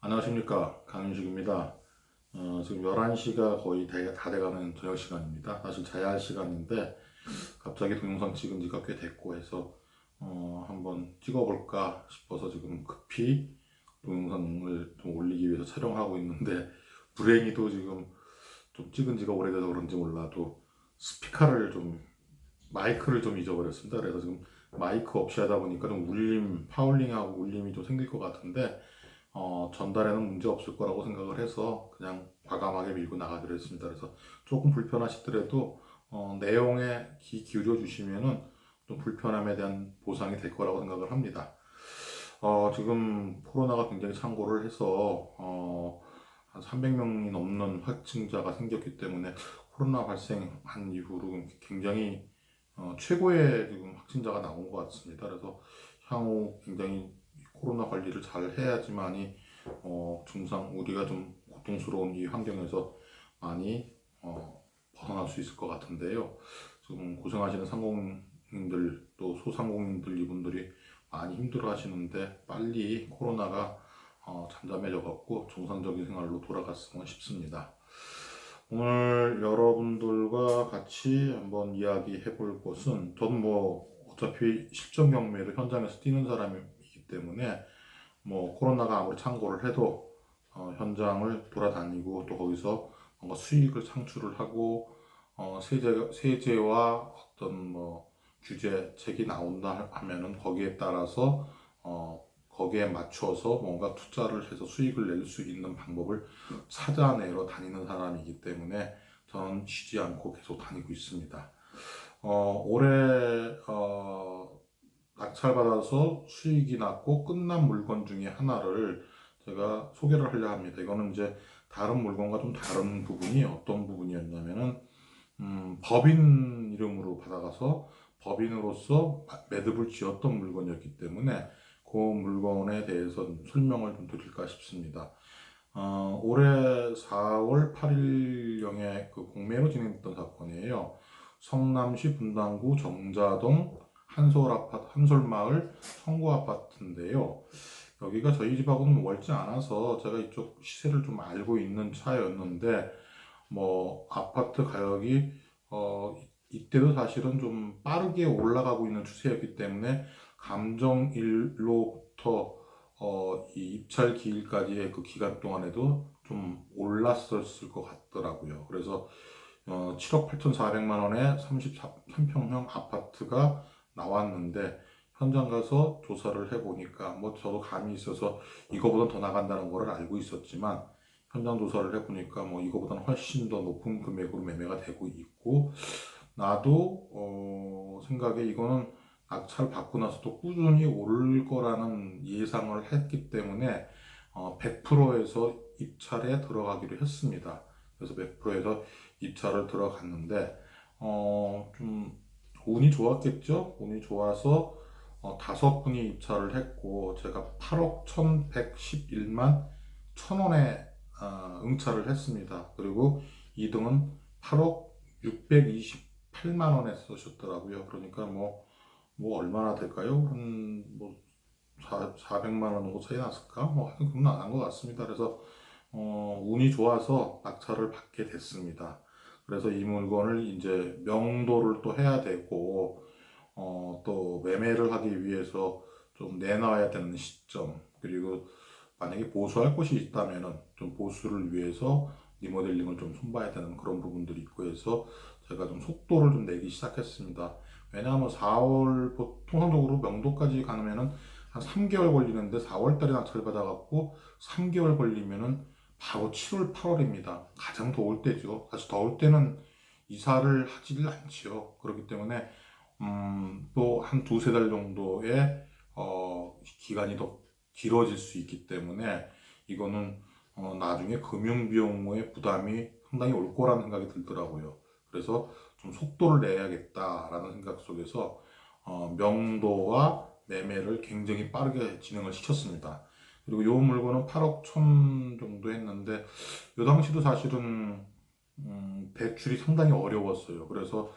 안녕하십니까, 강윤식입니다. 지금 11시가 거의 다 돼가는 저녁 시간입니다. 사실 자야 할 시간인데 갑자기 동영상 찍은 지가 꽤 됐고 해서 한번 찍어볼까 싶어서 지금 급히 동영상을 좀 올리기 위해서 촬영하고 있는데, 불행히도 지금 좀 찍은 지가 오래돼서 그런지 몰라도 스피커를 좀 마이크를 좀 잊어버렸습니다. 그래서 지금 마이크 없이 하다 보니까 좀 파울링하고 울림이 좀 생길 것 같은데, 전달에는 문제 없을 거라고 생각을 해서 그냥 과감하게 밀고 나가기로 했습니다. 그래서 조금 불편하시더라도 내용에 귀 기울여 주시면은 좀 불편함에 대한 보상이 될 거라고 생각을 합니다. 지금 코로나가 굉장히 창궐을 해서 한 300명이 넘는 확진자가 생겼기 때문에 코로나 발생한 이후로 굉장히 최고의 지금 확진자가 나온 것 같습니다. 그래서 향후 굉장히 코로나 관리를 잘 해야지만이 증상 우리가 좀 고통스러운 이 환경에서 많이 벗어날 수 있을 것 같은데요. 지금 고생하시는 상공인들 또 소상공인들 이분들이 많이 힘들어 하시는데 빨리 코로나가 잠잠해져 갖고 정상적인 생활로 돌아갔으면 싶습니다. 오늘 여러분들과 같이 한번 이야기해 볼 것은, 저는 뭐 어차피 실전 경매로 현장에서 뛰는 사람이기 때문에 뭐 코로나가 아무리 창궐을 해도 현장을 돌아다니고 또 거기서 뭔가 수익을 창출을 하고 세제와 어떤 뭐 규제책이 나온다 하면은 거기에 따라서 거기에 맞춰서 뭔가 투자를 해서 수익을 낼 수 있는 방법을 찾아내러 다니는 사람이기 때문에 저는 쉬지 않고 계속 다니고 있습니다. 올해 낙찰받아서 수익이 났고 끝난 물건 중에 하나를 제가 소개를 하려 합니다. 이거는 이제 다른 물건과 좀 다른 부분이 어떤 부분이었냐면은 법인 이름으로 받아가서 법인으로서 매듭을 지었던 물건이었기 때문에 그 물건에 대해서 설명을 좀 드릴까 싶습니다. 올해 4월 8일경에 그 공매로 진행됐던 사건이에요. 성남시 분당구 정자동 한솔마을 청구아파트인데요. 여기가 저희 집하고는 멀지 않아서 제가 이쪽 시세를 좀 알고 있는 차였는데, 뭐 아파트 가격이 이때도 사실은 좀 빠르게 올라가고 있는 추세였기 때문에 감정일로부터 이 입찰 기일까지의 그 기간 동안에도 좀 올랐었을 것 같더라고요. 그래서 7억 8,400만 원에 33평형 아파트가 나왔는데, 현장 가서 조사를 해보니까 뭐 저도 감이 있어서 이거보다 더 나간다는 거를 알고 있었지만, 현장 조사를 해보니까 뭐 이거보다는 훨씬 더 높은 금액으로 매매가 되고 있고, 나도 생각에 이거는 낙찰 받고 나서도 꾸준히 오를 거라는 예상을 했기 때문에 100%에서 입찰에 들어가기로 했습니다. 그래서 100%에서 입찰을 들어갔는데 좀 운이 좋았겠죠? 운이 좋아서 5분이 입찰을 했고 제가 8억 1111만 1,000원에 응찰을 했습니다. 그리고 2등은 8억 628만 원에 쓰셨더라고요. 그러니까 뭐 얼마나 될까요? 한뭐 400만 원 정도 차이 났을까? 뭐 하여튼 그건 안한 것 같습니다. 그래서 운이 좋아서 낙찰을 받게 됐습니다. 그래서 이 물건을 이제 명도를 또 해야 되고 또 매매를 하기 위해서 좀 내놔야 되는 시점, 그리고 만약에 보수할 곳이 있다면은 좀 보수를 위해서 리모델링을 좀 손봐야 되는 그런 부분들이 있고 해서 제가 좀 속도를 좀 내기 시작했습니다. 왜냐하면 4월 통상적으로 명도까지 가면은 한 3개월 걸리는데 4월 달에 낙찰 받아갖고 3개월 걸리면은 바로 7월, 8월입니다. 가장 더울 때죠. 사실 더울 때는 이사를 하지를 않지요. 그렇기 때문에 또 한 두세 달 정도의 기간이 더 길어질 수 있기 때문에 이거는 나중에 금융비용의 부담이 상당히 올 거라는 생각이 들더라고요. 그래서 좀 속도를 내야겠다라는 생각 속에서 명도와 매매를 굉장히 빠르게 진행을 시켰습니다. 그리고 이 물건은 8억 천 정도 했는데 이 당시도 사실은 대출이 상당히 어려웠어요. 그래서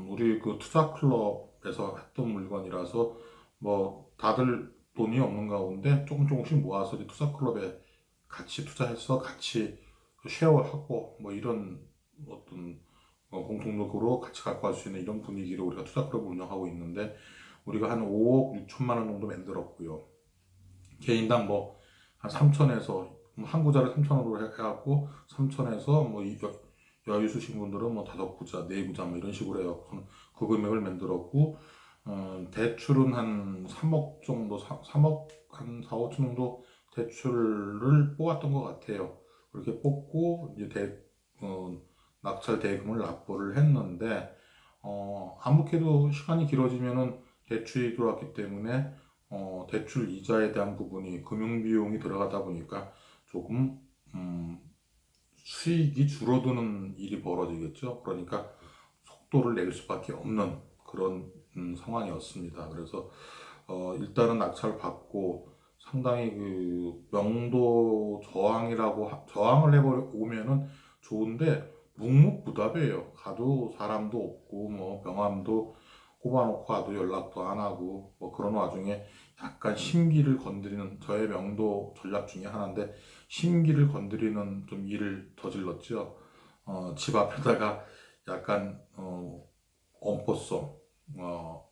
우리 그 투자 클럽에서 했던 물건이라서 뭐 다들 돈이 없는 가운데 조금씩 모아서 이제 투자클럽에 같이 투자해서 같이 쉐어하고 뭐 이런 어떤 공통적으로 같이 갖고 갈 수 있는 이런 분위기로 우리가 투자클럽을 운영하고 있는데, 우리가 한 5억 6천만 원 정도 만들었고요. 개인당 뭐 한 3천에서 한 구자를 3천으로 해갖고 3천에서 뭐 여유 있으신 분들은 뭐 5구자, 4구자 뭐 이런 식으로 해요. 그 금액을 만들었고, 대출은 한 3억 정도, 3억 한 4, 5천 정도 대출을 뽑았던 것 같아요. 그렇게 뽑고 이제 낙찰 대금을 납부를 했는데, 아무래도 시간이 길어지면은 대출이 들어왔기 때문에 대출 이자에 대한 부분이 금융 비용이 들어가다 보니까 조금 수익이 줄어드는 일이 벌어지겠죠. 그러니까 속도를 낼 수밖에 없는 그런 상황이었습니다. 그래서 일단은 낙찰 받고 상당히 그 명도 저항을 해오면은 좋은데 묵묵부답이에요. 가도 사람도 없고 뭐 명함도 꼽아놓고 와도 연락도 안 하고 뭐 그런 와중에 약간 심기를 건드리는, 저의 명도 전략 중에 하나인데 심기를 건드리는 좀 일을 저질렀죠. 집 앞에다가 약간 엄포성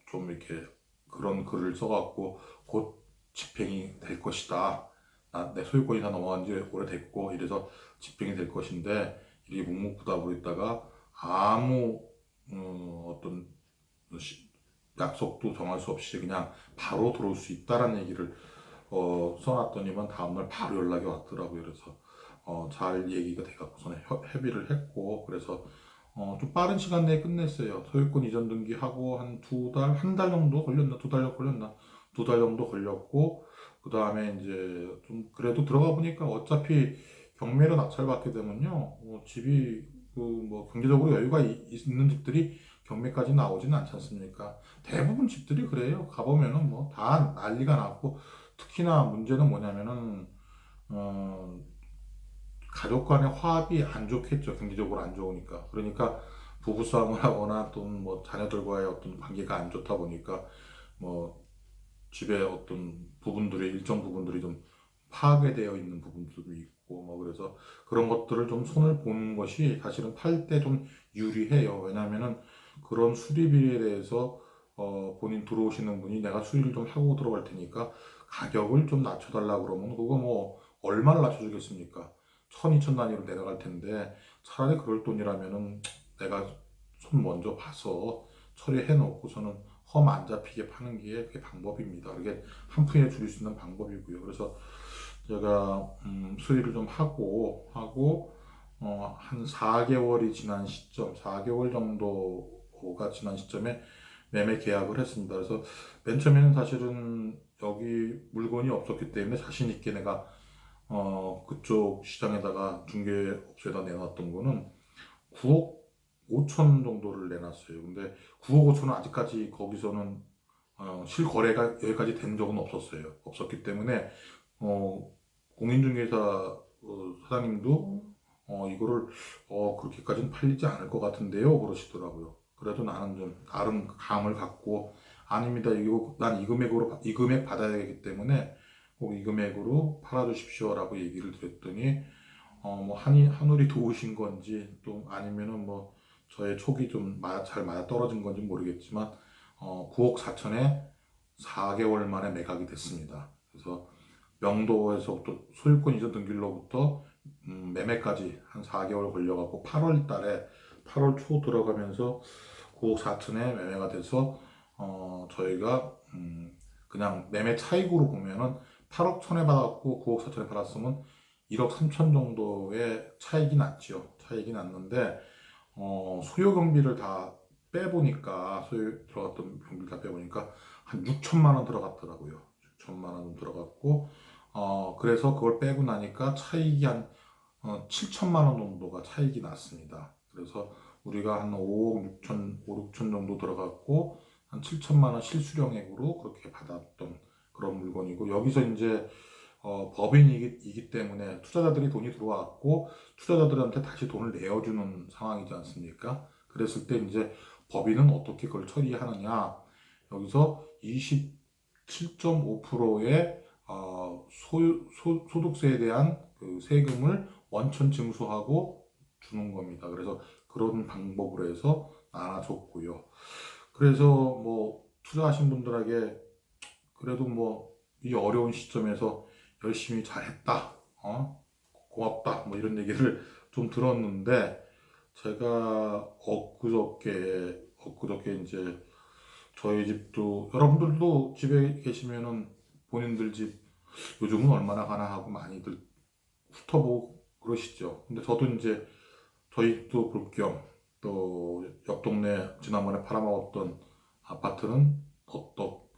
좀 이렇게 그런 글을 써갖고 곧 집행이 될 것이다. 내 소유권이 다 넘어간 지 오래됐고 이래서 집행이 될 것인데, 이게 묵묵부답으로 있다가 아무 어떤 약속도 정할 수 없이 그냥 바로 들어올 수 있다라는 얘기를 써놨더니만 다음날 바로 연락이 왔더라고요. 그래서 잘 얘기가 돼갖고서는 협의를 했고, 그래서 좀 빠른 시간 내에 끝냈어요. 소유권 이전 등기하고 한 2달, 한 달 정도 걸렸나? 2달 걸렸나? 2달 정도 걸렸고, 그 다음에 이제 좀 그래도 들어가 보니까 어차피 경매로 낙찰받게 되면요, 집이 그 뭐 경제적으로 여유가 있는 집들이 경매까지 나오지는 않지 않습니까? 대부분 집들이 그래요. 가보면은 뭐 다 난리가 났고, 특히나 문제는 뭐냐면은 어, 가족 간의 화합이 안 좋겠죠. 경제적으로 안 좋으니까. 그러니까 부부싸움을 하거나 또 뭐 자녀들과의 어떤 관계가 안 좋다 보니까 뭐 집에 어떤 부분들이, 일정 부분들이 좀 파괴되어 있는 부분들도 있고 뭐 그래서 그런 것들을 좀 손을 보는 것이 사실은 팔 때 좀 유리해요. 왜냐면은 그런 수리비에 대해서 본인 들어오시는 분이 내가 수리를 좀 하고 들어갈 테니까 가격을 좀 낮춰달라 그러면 그거 뭐 얼마를 낮춰주겠습니까? 천, 이천 단위로 내려갈 텐데, 차라리 그럴 돈이라면은 내가 손 먼저 봐서 처리해 놓고서는 험 안 잡히게 파는 게 그게 방법입니다. 그게 한 푼에 줄일 수 있는 방법이고요. 그래서 제가 수리를 좀 하고 한 4개월이 지난 시점, 4개월 정도가 지난 시점에 매매 계약을 했습니다. 그래서 맨 처음에는 사실은 여기 물건이 없었기 때문에 자신 있게 내가 그쪽 시장에다가 중개업소에다 내놨던 거는 9억 5천 정도를 내놨어요. 근데 9억 5천은 아직까지 거기서는 실거래가 여기까지 된 적은 없었어요. 없었기 때문에 어, 공인중개사 사장님도 이거를 그렇게까지는 팔리지 않을 것 같은데요, 그러시더라고요. 그래도 나는 좀 나름 감을 갖고, 아닙니다. 이거 난 이 금액 받아야 되기 때문에 꼭 이 금액으로 팔아주십시오라고 얘기를 드렸더니 뭐 한울이 도우신 건지 또 아니면은 뭐 저의 촉이 좀 잘 맞아 떨어진 건지 모르겠지만 9억 4천에 4개월 만에 매각이 됐습니다. 그래서 명도에서부터 소유권 이전 등기로부터 매매까지 한 4개월 걸려갖고 8월 달에 8월 초 들어가면서 9억 4천에 매매가 돼서 저희가 그냥 매매 차익으로 보면은 8억 천에 받았고 9억 4천에 팔았으면 1억 3천 정도의 차익이 났죠. 차익이 났는데 수요 경비를 다 빼보니까, 소요 들어갔던 경비를 다 빼보니까 한 6천만 원 들어갔더라고요. 6천만 원 들어갔고 그래서 그걸 빼고 나니까 차익이 한 7천만 원 정도가 차익이 났습니다. 그래서 우리가 한 5억 6천, 5, 6천 정도 들어갔고 한 7천만 원 실수령액으로 그렇게 받았던 그런 물건이고, 여기서 이제 법인이기 때문에 투자자들이 돈이 들어왔고 투자자들한테 다시 돈을 내어주는 상황이지 않습니까? 그랬을 때 이제 법인은 어떻게 그걸 처리하느냐, 여기서 7.5%의 소득세에 대한 그 세금을 원천 징수하고 주는 겁니다. 그래서 그런 방법으로 해서 나눠줬고요. 그래서 뭐 투자하신 분들에게 그래도 뭐 이 어려운 시점에서 열심히 잘했다, 고맙다, 뭐 이런 얘기를 좀 들었는데 제가 엊그저께 이제 저희 집도 여러분들도 집에 계시면은 본인들 집 요즘은 얼마나 가나 하고 많이들 훑어보고 그러시죠. 근데 저도 이제 저희 집도 볼 겸 또 옆 동네 지난번에 팔아먹었던 아파트는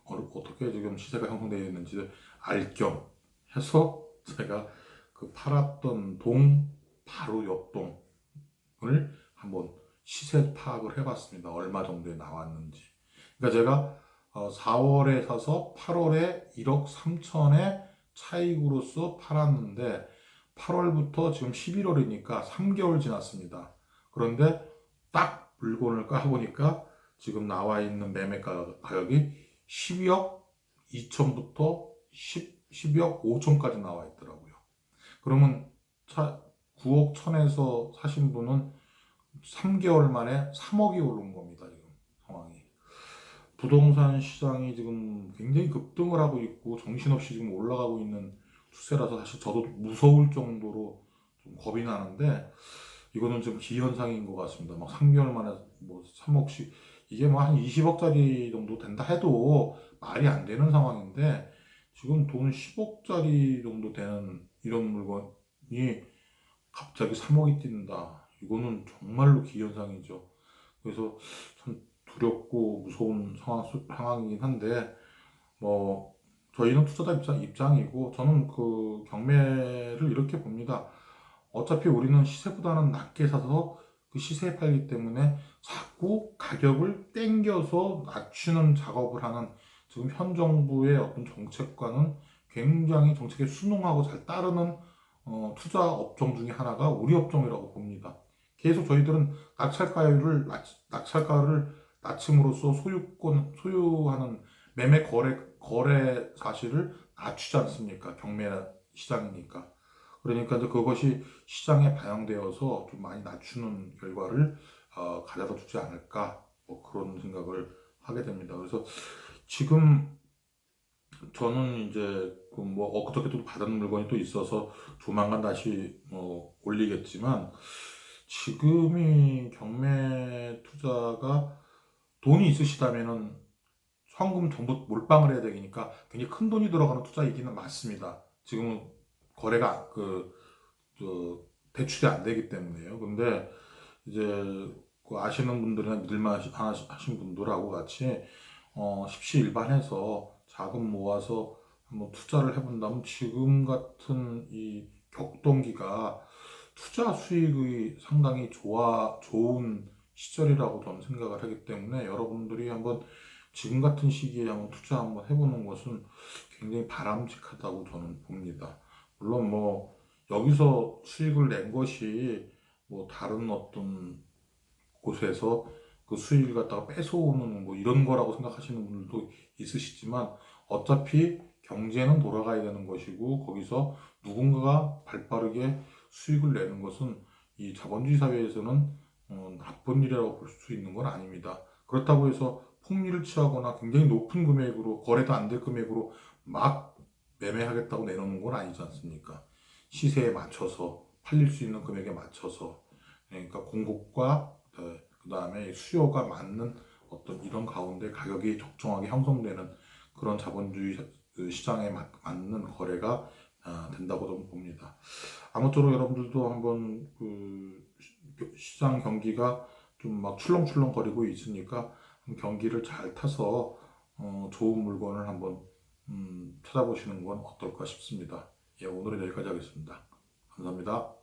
어떻게 지금 시세가 형성되어 있는지 알 겸 해서 제가 그 팔았던 동 바로 옆 동을 한번 시세 파악을 해봤습니다. 얼마 정도에 나왔는지. 그러니까 제가 4월에 사서 8월에 1억 3천에 차익으로서 팔았는데 8월부터 지금 11월이니까 3개월 지났습니다. 그런데 딱 물건을 까보니까 지금 나와 있는 가격이 12억 2천부터 12억 5천까지 나와 있더라고요. 그러면 9억 1천에서 사신 분은 3개월 만에 3억이 오른 겁니다, 지금 상황이. 부동산 시장이 지금 굉장히 급등을 하고 있고 정신없이 지금 올라가고 있는 추세라서 사실 저도 무서울 정도로 좀 겁이 나는데 이거는 좀 기현상인 것 같습니다. 막 3개월 만에 뭐 3억씩 이게 뭐 한 20억짜리 정도 된다 해도 말이 안 되는 상황인데 지금 돈 10억짜리 정도 되는 이런 물건이 갑자기 3억이 뛴다. 이거는 정말로 기현상이죠. 그래서 참 두렵고 무서운 상황이긴 한데 뭐 저희는 투자자 입장이고 저는 그 경매를 이렇게 봅니다. 어차피 우리는 시세보다는 낮게 사서 그 시세에 팔기 때문에 자꾸 가격을 땡겨서 낮추는 작업을 하는 지금 현 정부의 어떤 정책과는 굉장히 정책에 순응하고 잘 따르는 투자 업종 중에 하나가 우리 업종이라고 봅니다. 계속 저희들은 낙찰가율을 낮춤으로써 소유하는 거래 사실을 낮추지 않습니까? 경매 시장이니까. 그러니까 이제 그것이 시장에 반영되어서 좀 많이 낮추는 결과를 가져다 주지 않을까 뭐 그런 생각을 하게 됩니다. 그래서 지금 저는 이제 그뭐 엊그저께 또 받은 물건이 또 있어서 조만간 다시 뭐 올리겠지만 지금이 경매 투자가 돈이 있으시다면은 현금 전부 몰빵을 해야 되니까 굉장히 큰 돈이 들어가는 투자이기는 맞습니다. 지금은 거래가 그 대출이 안 되기 때문에요. 근데 이제 그 아시는 분들이나 믿을만 하신 분들하고 같이 십시일반해서 자금 모아서 한번 투자를 해본다면 지금 같은 이 격동기가 투자 수익이 상당히 좋은 시절이라고 저는 생각을 하기 때문에 여러분들이 한번 지금 같은 시기에 한번 투자 한번 해보는 것은 굉장히 바람직하다고 저는 봅니다. 물론 뭐 여기서 수익을 낸 것이 뭐 다른 어떤 곳에서 그 수익을 갖다가 뺏어오는 뭐 이런 거라고 생각하시는 분들도 있으시지만 어차피 경제는 돌아가야 되는 것이고 거기서 누군가가 발빠르게 수익을 내는 것은 이 자본주의 사회에서는 나쁜 일이라고 볼 수 있는 건 아닙니다. 그렇다고 해서 폭리를 취하거나 굉장히 높은 금액으로 거래도 안 될 금액으로 막 매매하겠다고 내놓는 건 아니지 않습니까? 시세에 맞춰서 팔릴 수 있는 금액에 맞춰서 그러니까 공급과 그 다음에 수요가 맞는 어떤 이런 가운데 가격이 적정하게 형성되는 그런 자본주의 시장에 맞는 거래가 된다고 저는 봅니다. 아무쪼록 여러분들도 한번 그 시장 경기가 좀 막 출렁출렁 거리고 있으니까 경기를 잘 타서 좋은 물건을 한번 찾아보시는 건 어떨까 싶습니다. 예, 오늘은 여기까지 하겠습니다. 감사합니다.